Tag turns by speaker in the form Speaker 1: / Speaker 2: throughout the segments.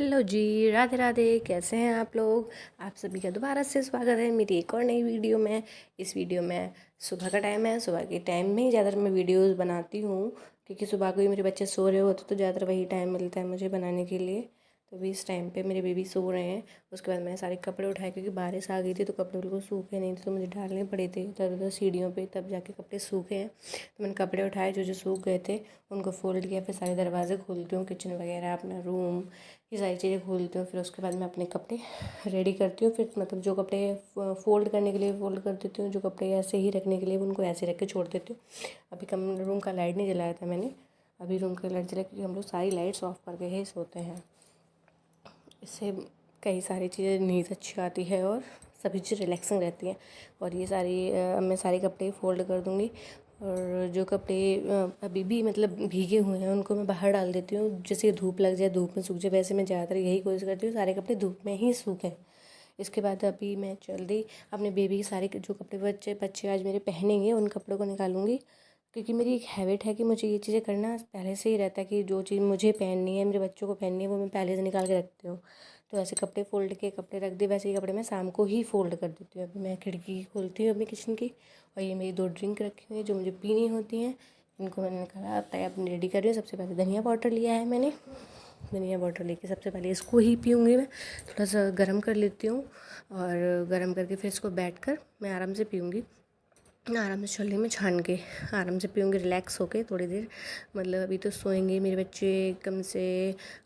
Speaker 1: Hello जी, राधे राधे। कैसे हैं आप लोग। आप सभी का दोबारा से स्वागत है मेरी एक और नई वीडियो में। इस वीडियो में सुबह का टाइम है। सुबह के टाइम में ही ज़्यादातर मैं वीडियोस बनाती हूँ, क्योंकि सुबह को ही मेरे बच्चे सो रहे होते तो ज़्यादातर वही टाइम मिलता है मुझे बनाने के लिए। तो अभी इस टाइम पे मेरे बेबी सो रहे हैं। उसके बाद मैंने सारे कपड़े उठाए, क्योंकि बारिश आ गई थी तो कपड़े बिल्कुल सूखे नहीं थे, तो मुझे डालने पड़े थे इधर उधर सीढ़ियों पे, तब जाके कपड़े सूखे हैं। तो मैंने कपड़े उठाए जो जो सूख गए थे, उनको फ़ोल्ड किया। फिर सारे दरवाजे खोलती हूँ, किचन वगैरह, अपना रूम, ये सारी चीज़ें खोलती हूँ। फिर उसके बाद मैं अपने कपड़े रेडी करती हूँ। फिर मतलब जो कपड़े फ़ोल्ड करने के लिए फ़ोल्ड कर देती हूँ, जो कपड़े ऐसे ही रखने के लिए उनको ऐसे रख के छोड़ देती हूँ। अभी कम रूम का लाइट नहीं जलाया था मैंने, अभी रूम का लाइट जला, क्योंकि हम लोग सारी लाइट्स ऑफ करके ही सोते हैं। इससे कई सारी चीज़ें नींद अच्छी आती है और सभी चीज़ रिलैक्सिंग रहती हैं। और ये सारी मैं सारे कपड़े फ़ोल्ड कर दूँगी। और जो कपड़े अभी भी मतलब भीगे हुए हैं उनको मैं बाहर डाल देती हूँ, जैसे धूप लग जाए, धूप में सूख जाए। वैसे मैं ज़्यादातर यही कोशिश करती हूँ सारे कपड़े धूप में ही सूखें। इसके बाद अभी मैं जल्दी अपने बेबी के सारे जो कपड़े बच्चे बच्चे आज मेरे पहनेंगे उन कपड़ों को निकालूंगी, क्योंकि मेरी एक हैबिट है कि मुझे ये चीज़ें करना पहले से ही रहता है कि जो चीज़ मुझे पहननी है, मेरे बच्चों को पहननी है, वो मैं पहले से निकाल के रखती हूँ। तो ऐसे कपड़े फ़ोल्ड के कपड़े रख दे, वैसे ही कपड़े मैं शाम को ही फ़ोल्ड कर देती हूँ। अभी मैं खिड़की खोलती हूँ अपनी किचन की, और ये मेरी 2 ड्रिंक रखी हुई है जो मुझे पीनी होती हैं। इनको मैंने निकाला, तैयार अपनी रेडी कर रही हूँ। सबसे पहले धनिया पाउडर लिया है मैंने। धनिया पाउडर लेके सबसे पहले इसको ही पीऊँगी मैं। थोड़ा सा गर्म कर लेती हूँ, और गर्म करके फिर इसको बैठ कर मैं आराम से पीऊँगी। आराम से छलनी में छान के आराम से पीऊँगी, रिलैक्स होके थोड़ी देर। मतलब अभी तो सोएंगे मेरे बच्चे कम से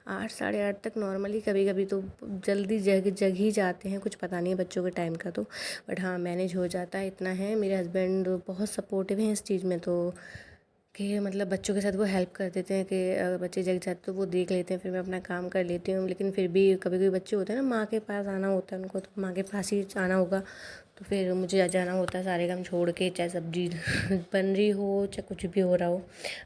Speaker 1: 8 साढ़े 8 तक नॉर्मली। कभी कभी तो जल्दी जग ही जाते हैं, कुछ पता नहीं है बच्चों के टाइम का तो, बट हाँ मैनेज हो जाता है। इतना है, मेरे हस्बैंड बहुत सपोर्टिव हैं इस चीज़ में, तो कि मतलब बच्चों के साथ वो हेल्प कर देते हैं कि अगर बच्चे जग जाते तो वो देख लेते हैं, फिर मैं अपना काम कर लेती हूँ। लेकिन फिर भी कभी कभी बच्चे होते हैं ना, माँ के पास आना होता है उनको, तो माँ के पास ही आना होगा, तो फिर मुझे जाना होता है सारे काम छोड़ के, चाहे सब्जी बन रही हो चाहे कुछ भी हो रहा हो।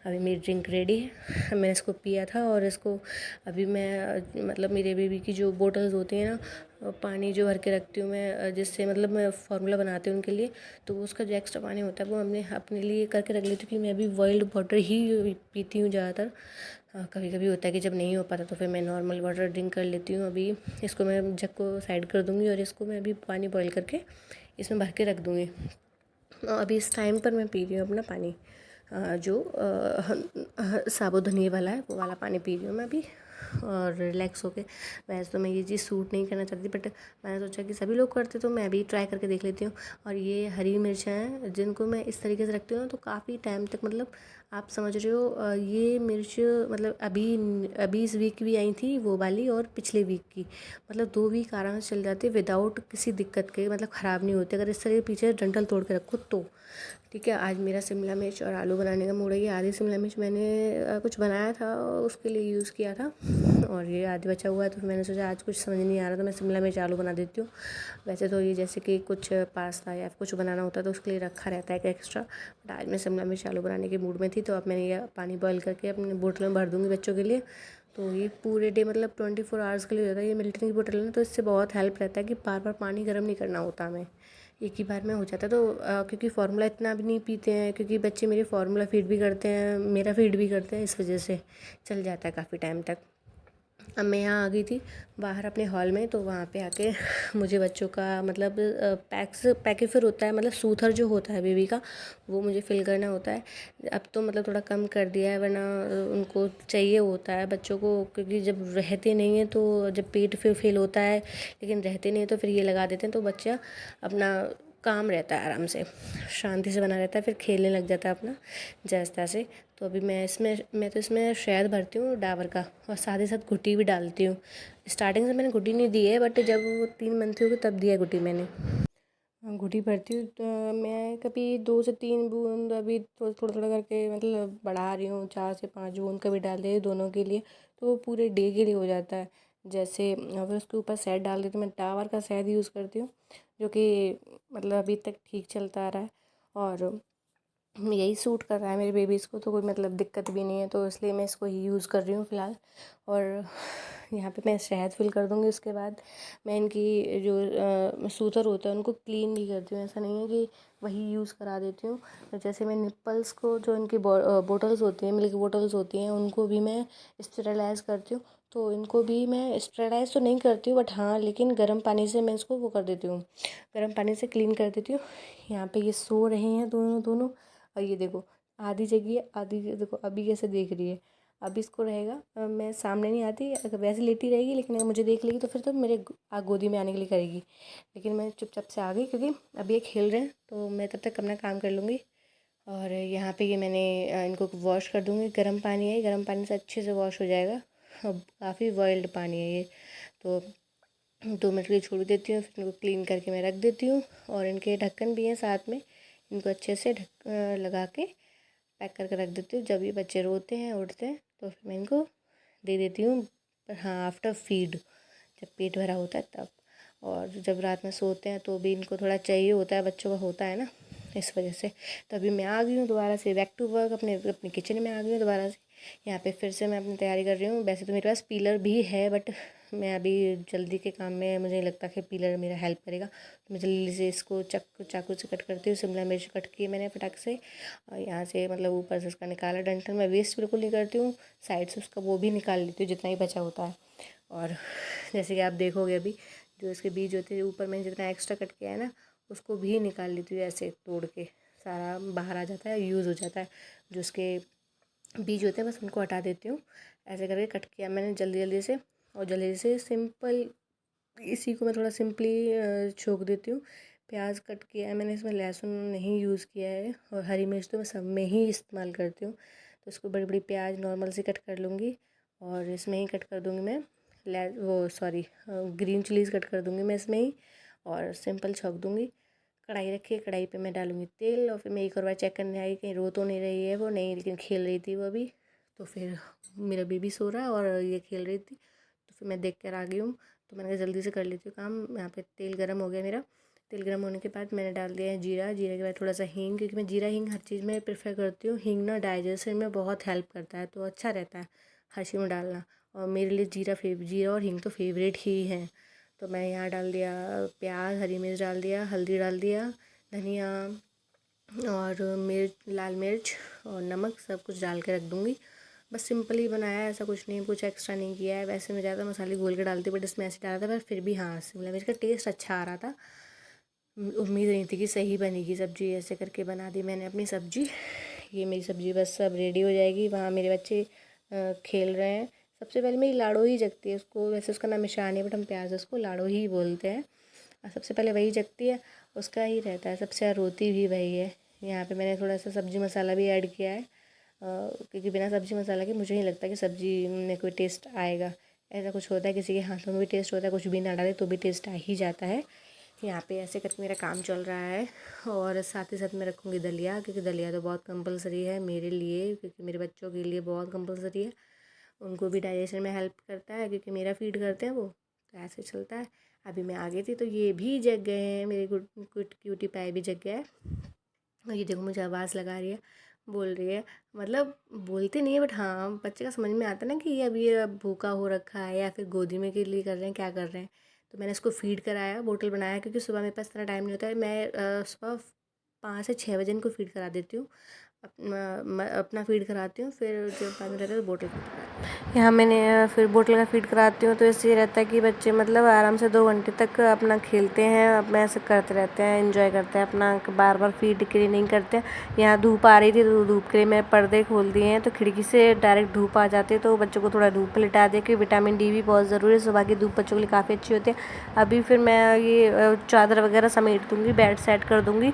Speaker 1: अभी मेरी ड्रिंक रेडी है, मैंने इसको पिया था। और इसको अभी मैं मतलब मेरे बेबी की जो बोटल्स होती हैं ना, पानी जो भर के रखती हूँ मैं, जिससे मतलब मैं फार्मूला बनाती हूँ उनके लिए, तो उसका जो एक्स्ट्रा पानी होता है वो हमने अपने लिए करके रख लेती हूँ, कि मैं अभी बॉइल्ड वाटर ही पीती हूँ ज़्यादातर। कभी कभी होता है कि जब नहीं हो पाता तो फिर मैं नॉर्मल वाटर ड्रिंक कर लेती हूँ। अभी इसको मैं जग को साइड कर दूँगी, और इसको मैं अभी पानी बॉईल करके इसमें भर के रख दूँगी। और अभी इस टाइम पर मैं पी रही हूँ अपना पानी, जो साबुत वाला है, वो वाला पानी पी रही हूँ मैं अभी, और रिलैक्स होके। वैसे तो मैं ये चीज़ सूट नहीं करना चाहती, बट मैंने सोचा कि सभी लोग करते तो मैं भी ट्राई करके देख लेती हूँ। और ये हरी मिर्च हैं जिनको मैं इस तरीके से रखती हूँ ना, तो काफ़ी टाइम तक, मतलब आप समझ रहे हो, ये मिर्च मतलब अभी अभी इस वीक भी आई थी वो वाली, और पिछले वीक की, मतलब 2 वीक आराम से चल जाते विदाउट किसी दिक्कत के, मतलब ख़राब नहीं होते अगर इस तरह के पीछे डंठल तोड़ के रखो तो। ठीक है, आज मेरा शिमला मिर्च और आलू बनाने का मूड है। ये आधी शिमला मिर्च मैंने कुछ बनाया था उसके लिए यूज़ किया था, और ये आधी बचा हुआ है, तो मैंने सोचा आज कुछ समझ नहीं आ रहा तो मैं शिमला मिर्च आलू बना देती हूँ। वैसे तो ये जैसे कि कुछ पास्ता या कुछ बनाना होता है तो उसके लिए रखा रहता है एक एक्स्ट्रा, बट आज मैं शिमला मिर्च आलू बनाने के मूड में थी, तो अब मैंने ये पानी बॉयल करके अपने बोतल में भर दूँगी बच्चों के लिए। तो ये पूरे डे मतलब 24 आवर्स के लिए होता है। ये मिल्टन की बोतल है ना, तो इससे बहुत हेल्प रहता है कि बार बार पानी गर्म नहीं करना होता हमें, एक ही बार में हो जाता है। तो क्योंकि फार्मूला इतना भी नहीं पीते हैं, क्योंकि बच्चे मेरे फार्मूला फीड भी करते हैं, मेरा फीड भी करते हैं, इस वजह से चल जाता है काफ़ी टाइम तक। अब मैं यहाँ आ गई थी बाहर अपने हॉल में, तो वहाँ पे आके मुझे बच्चों का मतलब पैकेफिर होता है, मतलब सूथर जो होता है बेबी का, वो मुझे फिल करना होता है। अब तो मतलब थोड़ा कम कर दिया है, वरना उनको चाहिए होता है बच्चों को, क्योंकि जब रहते नहीं हैं तो जब पेट फिल होता है, लेकिन रहते नहीं हैं तो फिर ये लगा देते हैं, तो बच्चा अपना काम रहता है, आराम से शांति से बना रहता है, फिर खेलने लग जाता है अपना जैसे तैसे। तो अभी मैं तो इसमें शहद भरती हूँ डाबर का, और साथ ही साथ घुटी भी डालती हूँ। स्टार्टिंग से मैंने घुटी नहीं दी है, बट जब वो 3 मंथ की होगी तब दिया घुटी मैंने। घुटी भरती हूँ तो मैं कभी 2 से 3 बूंद, अभी थोड़ा थोड़ा थोड़ा करके मतलब बढ़ा रही हूँ, 4 से 5 बूंद कभी डाल दे दोनों के लिए, तो वो पूरे डे के लिए हो जाता है। जैसे अगर उसके ऊपर शहद डाल देती हूँ, मैं डाबर का शहद यूज़ करती हूँ, जो कि मतलब अभी तक ठीक चलता आ रहा है, और यही सूट कर रहा है मेरे बेबीज़ को, तो कोई मतलब दिक्कत भी नहीं है, तो इसलिए मैं इसको ही यूज़ कर रही हूँ फ़िलहाल। और यहाँ पे मैं शहद फिल कर दूँगी। उसके बाद मैं इनकी जो सूतर होता है उनको क्लीन भी करती हूँ, ऐसा नहीं है कि वही यूज़ करा देती हूँ। जैसे मैं निप्पल्स को, जो इनकी बोटल्स होती हैं, मिल्क बोटल्स होती हैं, उनको भी मैं स्टेरिलाइज़ करती हूँ, तो इनको भी मैं स्टेरलाइज तो नहीं करती हूँ, बट हाँ लेकिन गर्म पानी से मैं इसको वो कर देती हूँ, गर्म पानी से क्लीन कर देती हूँ। यहाँ पे ये सो रहे हैं दोनों दोनों, और ये देखो आधी जगी है, आधी देखो अभी कैसे देख रही है। अभी इसको रहेगा, मैं सामने नहीं आती, अगर वैसे लेटी रहेगी, लेकिन अगर मुझे देख लेगी तो फिर तो मेरे गोदी में आने के लिए करेगी। लेकिन मैं चुपचाप से आ गई क्योंकि अभी ये खेल रहे हैं, तो मैं तब तक अपना काम कर लूँगी। और यहाँ पे ये मैंने इनको वॉश कर दूँगी, गर्म पानी है, गर्म पानी से अच्छे से वॉश हो जाएगा। अब काफ़ी बॉइल्ड पानी है ये, तो 2 मिनट के लिए छोड़ देती हूँ, फिर इनको क्लीन करके मैं रख देती हूँ। और इनके ढक्कन भी हैं साथ में, इनको अच्छे से लगा के पैक करके रख देती हूँ। जब ये बच्चे रोते हैं उठते हैं तो फिर मैं इनको दे देती हूँ, पर हाँ आफ्टर फीड, जब पेट भरा होता है तब। और जब रात में सोते हैं तो भी इनको थोड़ा चाहिए होता है, बच्चों का होता है ना, इस वजह से। तो अभी मैं आ गई हूँ दोबारा से बैक टू वर्क, अपने किचन में आ गई हूँ दोबारा से। यहाँ पे फिर से मैं अपनी तैयारी कर रही हूँ। वैसे तो मेरे पास पीलर भी है, बट मैं अभी जल्दी के काम में मुझे नहीं लगता कि पीलर मेरा हेल्प करेगा, तो मैं जल्दी से इसको चाकू से कट करती हूँ। शिमला मिर्च कट की मैंने फटाक से, और यहाँ से मतलब ऊपर से उसका निकाला डंठल, मैं वेस्ट बिल्कुल नहीं करती हूँ, साइड से उसका वो भी निकाल लेती हूँ जितना ही बचा होता है। और जैसे कि आप देखोगे अभी जो इसके बीज होते हैं ऊपर मैंने जितना एक्स्ट्रा कट किया है ना, उसको भी निकाल लेती हूँ, ऐसे तोड़ के सारा बाहर आ जाता है, यूज़ हो जाता है। जो उसके बीज होते हैं बस उनको हटा देती हूँ। ऐसे करके कट किया मैंने जल्दी जल्दी से, और जल्दी से सिंपल इसी को मैं थोड़ा सिंपली छोक देती हूँ। प्याज कट किया है मैंने, इसमें लहसुन नहीं यूज़ किया है, और हरी मिर्च तो मैं सब में ही इस्तेमाल करती हूँ। तो इसको बड़ी बड़ी प्याज नॉर्मल से कट कर लूँगी, और इसमें ही कट कर दूँगी मैं ग्रीन चिलीज़ कट कर दूँगी मैं इसमें ही, और सिंपल छौंक दूँगी। कढ़ाई रखी है, कढ़ाई पे मैं डालूँगी तेल, और फिर मैं एक और बार चेक करने आई कहीं रो तो नहीं रही है वो, नहीं, लेकिन खेल रही थी वो अभी। तो फिर मेरा बेबी सो रहा है और ये खेल रही थी, तो फिर मैं देख कर आ गई हूँ। तो मैंने कहा जल्दी से कर लेती हूँ काम। यहाँ पे तेल गर्म हो गया मेरा। तेल गर्म होने के बाद मैंने डाल दिया है जीरा, जीरे के बाद थोड़ा सा हींग, क्योंकि मैं जीरा हींग हर चीज़ में प्रेफर करती हूँ। हींग ना डाइजेशन में बहुत हेल्प करता है, तो अच्छा रहता है हर चीज़ में डालना। और मेरे लिए जीरा और हींग तो फेवरेट ही है। तो मैं यहाँ डाल दिया प्याज, हरी मिर्च डाल दिया, हल्दी डाल दिया, धनिया और लाल मिर्च और नमक सब कुछ डाल के रख दूँगी। बस सिंपल ही बनाया है, ऐसा कुछ नहीं, कुछ एक्स्ट्रा नहीं किया है। वैसे मैं ज़्यादा मसाले घोल के डालती, बट इसमें ऐसे डाला था, पर फिर भी हाँ शिमला मिर्च का टेस्ट अच्छा आ रहा था। उम्मीद नहीं थी कि सही बनेगी सब्ज़ी, ऐसे करके बना दी मैंने अपनी सब्ज़ी। ये मेरी सब्ज़ी बस अब रेडी हो जाएगी। वहाँ मेरे बच्चे खेल रहे हैं। सबसे पहले मेरी लाडो ही जगती है, उसको वैसे उसका नाम ईशानी है, बट हम प्यार से उसको लाडो ही बोलते हैं। और सबसे पहले वही जगती है, उसका ही रहता है, सबसे रोती भी वही है। यहाँ पे मैंने थोड़ा सा सब्ज़ी मसाला भी ऐड किया है, क्योंकि बिना सब्ज़ी मसाला के मुझे नहीं लगता कि सब्ज़ी में कोई टेस्ट आएगा। ऐसा कुछ होता है किसी के हाथों में भी टेस्ट होता है, कुछ भी ना डाले तो भी टेस्ट आ ही जाता है। यहाँ पे ऐसे करके मेरा काम चल रहा है। और साथ ही साथ मैं रखूँगी दलिया, क्योंकि दलिया तो बहुत कंपलसरी है मेरे लिए, क्योंकि मेरे बच्चों के लिए बहुत कंपलसरी है। उनको भी डाइजेशन में हेल्प करता है, क्योंकि मेरा फीड करते हैं वो, तो ऐसे चलता है। अभी मैं आ गई थी तो ये भी जग गए हैं, मेरे गुड गुड क्यूटी पाई भी जग गया है। और ये देखो मुझे आवाज़ लगा रही है, बोल रही है, मतलब बोलते नहीं है, बट हाँ बच्चे का समझ में आता है ना कि ये भूखा हो रखा है, या फिर गोदी में के लिए कर रहे हैं, क्या कर रहे हैं। तो मैंने इसको फीड कराया, बोतल बनाया, क्योंकि सुबह मेरे पास इतना टाइम नहीं होता है। मैं सुबह 5 से 6 बजे इनको फीड करा देती हूँ, अपना फ़ीड कराती हूँ, फिर जब बाद में रहता है तो बोतल फीड कराती हूँ। यहाँ मैंने फिर बोतल का फ़ीड कराती हूँ, तो इससे ये रहता है कि बच्चे मतलब आराम से 2 घंटे तक अपना खेलते हैं, अपना ऐसे करते रहते हैं, एंजॉय करते हैं अपना, बार बार फीड के लिए नहीं करते हैं। यहाँ धूप आ रही थी तो धूप के लिए मैं पर्दे खोल दिए हैं, तो खिड़की से डायरेक्ट धूप आ जाती है, तो बच्चों को थोड़ा धूप में लिटा दे, क्योंकि विटामिन डी भी बहुत ज़रूरी है। सुबह की धूप बच्चों के लिए काफ़ी अच्छी होती है। अभी फिर मैं ये चादर वगैरह समेट दूँगी, बेड सेट कर दूँगी,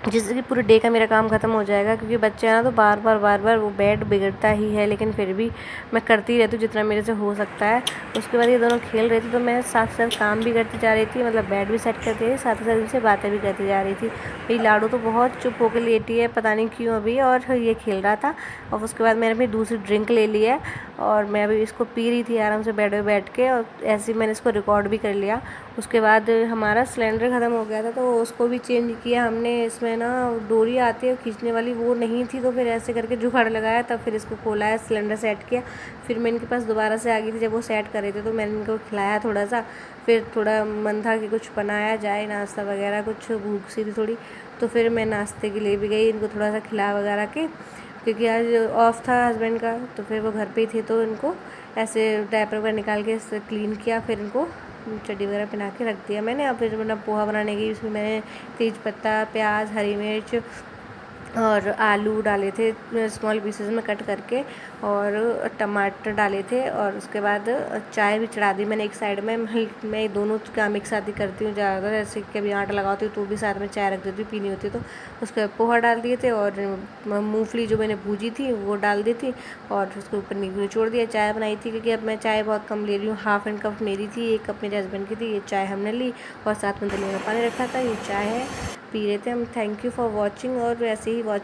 Speaker 1: जिससे कि पूरे डे का मेरा काम ख़त्म हो जाएगा। क्योंकि बच्चे हैं ना, तो बार बार वो बेड बिगड़ता ही है, लेकिन फिर भी मैं करती रहती हूँ जितना मेरे से हो सकता है। उसके बाद ये दोनों खेल रहे थे, तो मैं साथ साथ काम भी करती जा रही थी, मतलब बेड भी सेट करती रही, साथ ही साथ इनसे बातें भी करती जा रही थी। मेरी लाडो तो बहुत चुप होकर लेटी है, पता नहीं क्यों अभी, और ये खेल रहा था। और उसके बाद मैंने अपनी दूसरी ड्रिंक ले ली है, और मैं अभी इसको पी रही थी आराम से बेड पे बैठ के, और ऐसे ही मैंने इसको रिकॉर्ड भी कर लिया। उसके बाद हमारा सिलेंडर ख़त्म हो गया था, तो उसको भी चेंज किया हमने। इसमें ना डोरी आती है खींचने वाली, वो नहीं थी, तो फिर ऐसे करके जुगाड़ लगाया, तब फिर इसको खोला है, सिलेंडर सेट किया। फिर मैं इनके पास दोबारा से आ गई थी, जब वो सेट कर रहे थे, तो मैंने इनको खिलाया थोड़ा सा। फिर थोड़ा मन था कि कुछ बनाया जाए नाश्ता वगैरह, कुछ भूख सी थी थोड़ी, तो फिर मैं नाश्ते के लिए भी गई, इनको थोड़ा सा खिला वगैरह के क्योंकि आज ऑफ था हस्बैंड का, तो फिर वो घर पे ही थे, तो इनको ऐसे डायपर वगैरह निकाल के इससे क्लीन किया, फिर इनको चड्डी वगैरह पहना के रख दिया मैंने। अब फिर मतलब पोहा बनाने की उसमें मैंने तेज पत्ता, प्याज, हरी मिर्च और आलू डाले थे स्मॉल पीसेस में कट करके, और टमाटर डाले थे, और उसके बाद चाय भी चढ़ा दी मैंने एक साइड में। मैं दोनों काम एक साथ ही करती हूँ ज़्यादातर, जैसे कभी आटा लगाती हूँ तो भी साथ में चाय रख देती हूँ, पीनी होती है तो। उसके बाद पोहा डाल दिए थे, और मूंगफली जो मैंने भूजी थी वो डाल दी थी, और उसके ऊपर निचोड़ दिया। चाय बनाई थी क्योंकि अब मैं चाय बहुत कम ले रही हूँ, 1/2 कप मेरी थी, 1 कप मेरे हस्बैंड की थी। ये चाय हमने ली, और साथ में दलिया का पानी रखा था, ये चाय है, पी रहे थे हम। थैंक यू फॉर वॉचिंग, और ऐसे ही वॉच